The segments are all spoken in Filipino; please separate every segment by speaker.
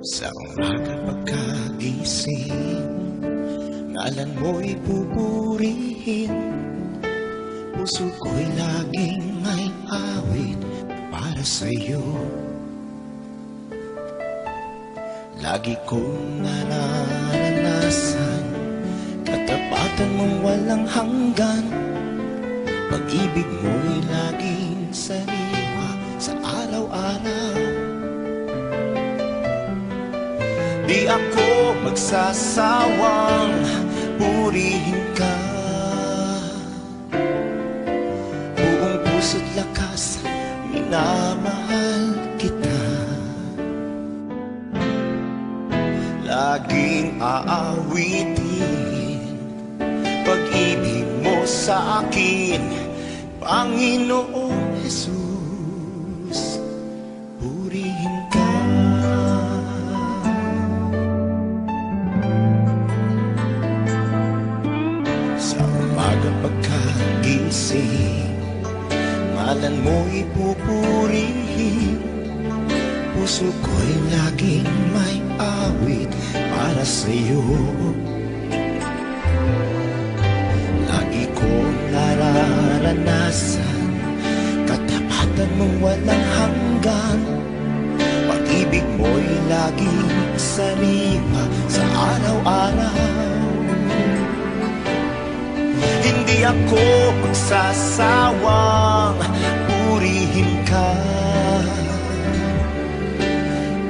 Speaker 1: Sa umaga pagkagising, ngalan mo'y pupurihin. Puso ko'y laging may awit para sa'yo. Lagi kong nararanasan katapatan mong walang hanggan. Pag-ibig mo'y laging sariwa sa araw-araw. Di ako magsasawang purihin ka. Buong puso't lakas, minamahal kita. Laging aawitin pag-ibig mo sa akin, Panginoong Jesus. Purihin ka. Sa umaga pagkagising, ngalan mo'y pupurihin. Puso ko'y laging may awit para sa'yo. Lagi kong nararanasan katapatan mong walang hanggan. Pag-ibig mo'y laging sariwa sa araw-araw. Hindi ako magsasawang purihin ka.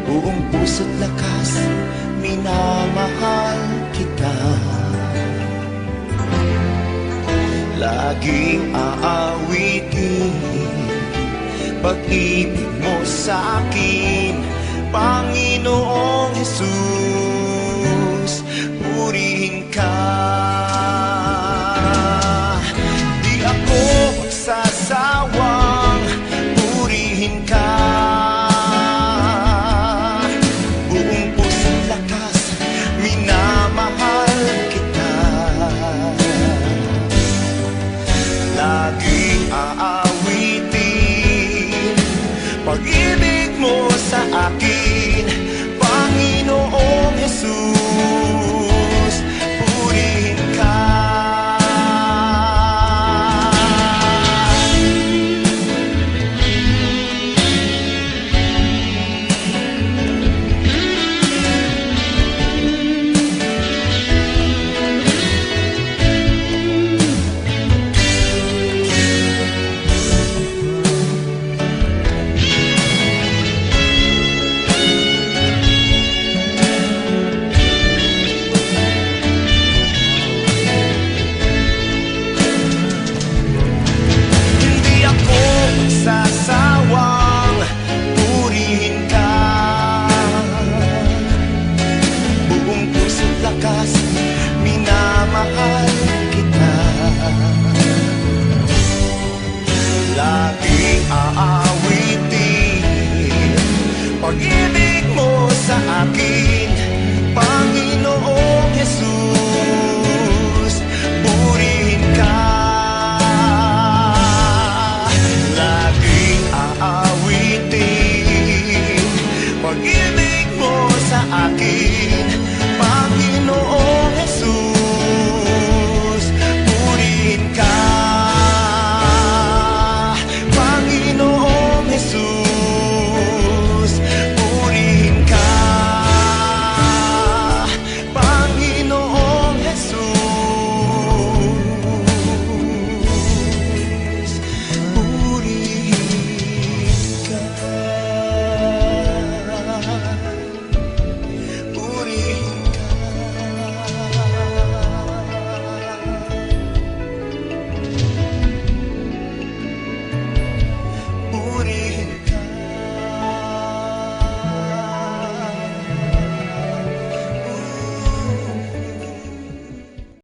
Speaker 1: Buong puso't lakas, minamahal kita. Laging aawitin pag-ibig mo sa akin,